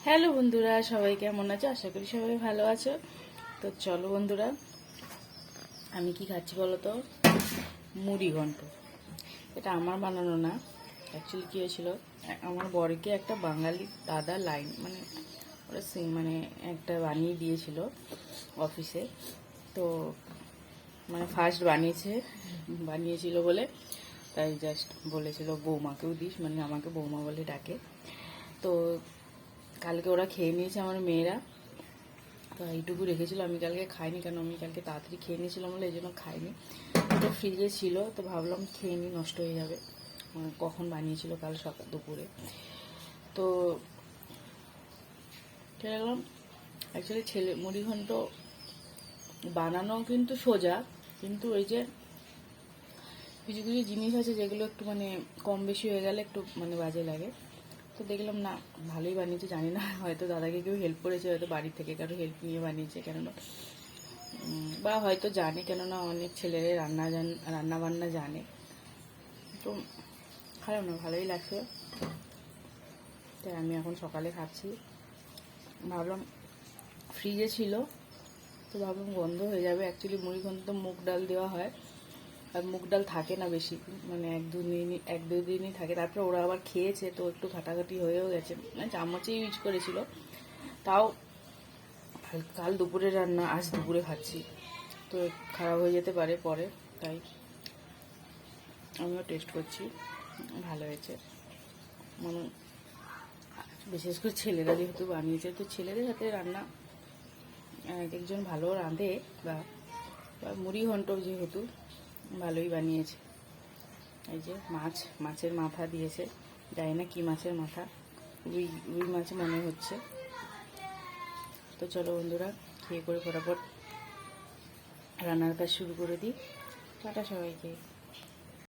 Hello বন্ধুরা, সবাই কেমন আছো? আশা করি সবাই ভালো আছো। তো চলো বন্ধুরা, আমি কি খাচ্ছি বলো তো? মুড়ি ঘন্ট। এটা আমার বানানো না। অ্যাকচুয়ালি কী হয়েছিল, আমার বরকে একটা বাঙালি দাদা লাইন ওরা একটা বানিয়ে দিয়েছিল অফিসে। তো ফার্স্ট বানিয়েছিল বলে তাই জাস্ট বলেছিল বৌমাকেও দিস, আমাকে বৌমা বলে ডাকে। তো কালকে ওরা খেয়ে নিয়েছে আমার মেয়েরা। তো এইটুকু রেখেছিল, আমি কালকে খাইনি, কারণ আমি কালকে তাড়াতাড়ি খেয়ে নিয়েছিলাম বলে এই জন্য খাইনি। ওটা ফ্রিজে ছিল, তো ভাবলাম খেয়ে নিই, নষ্ট হয়ে যাবে। কখন বানিয়েছিল, কাল সকাল দুপুরে। তো খেলাম। অ্যাকচুয়ালি মুড়িঘণ্ট বানানো কিন্তু সোজা, কিন্তু ওই যে কিছু কিছু জিনিস আছে যেগুলো একটু কম বেশি হয়ে গেলে একটু বাজে লাগে। তো দেখলাম না, ভালোই বানিয়েছে। জানি না, হয়তো দাদাকে কেউ হেল্প করেছে, হয়তো বাড়ির থেকে কারো হেল্প নিয়ে বানিয়েছে, কেননা বা হয়তো জানে, কেননা অনেক ছেলেরা রান্না বান্না জানে। তো খারাপ না, ভালোই লাগছে। তাই আমি এখন সকালে খাচ্ছি। ভাবলাম ফ্রিজে ছিল, তো ভাবলাম গন্ধ হয়ে যাবে। অ্যাকচুয়ালি মুড়িঘণ্ট তো মুগ ডাল দেওয়া হয়, আর মুগ ডাল থাকে না বেশি, এক দুই দিনই থাকে। তারপরে ওরা আবার খেয়েছে, তো একটু ঘাটাঘাটি হয়েও গেছে, চামচে ইউজ করেছিল। তাও কাল দুপুরে রান্না, আজ দুপুরে খাচ্ছি, তো খারাপ হয়ে যেতে পারে পরে, তাই আমিও টেস্ট করছি। ভালো হয়েছে। বিশেষ করে ছেলেরা যেহেতু বানিয়েছে, তো ছেলেদের হাতে রান্না এক একজন ভালো রাঁধে, বা মুড়ি ঘন্ট যেহেতু ভালোই বানিয়েছে। এই যে মাছের মাথা দিয়েছে, জানি না কি মাছের মাথা, রুই মাছ মনে হচ্ছে। তো চলো বন্ধুরা, খেয়ে করে ফটাফট রান্নার কাজ শুরু করে দিই। টাটা সবাইকে।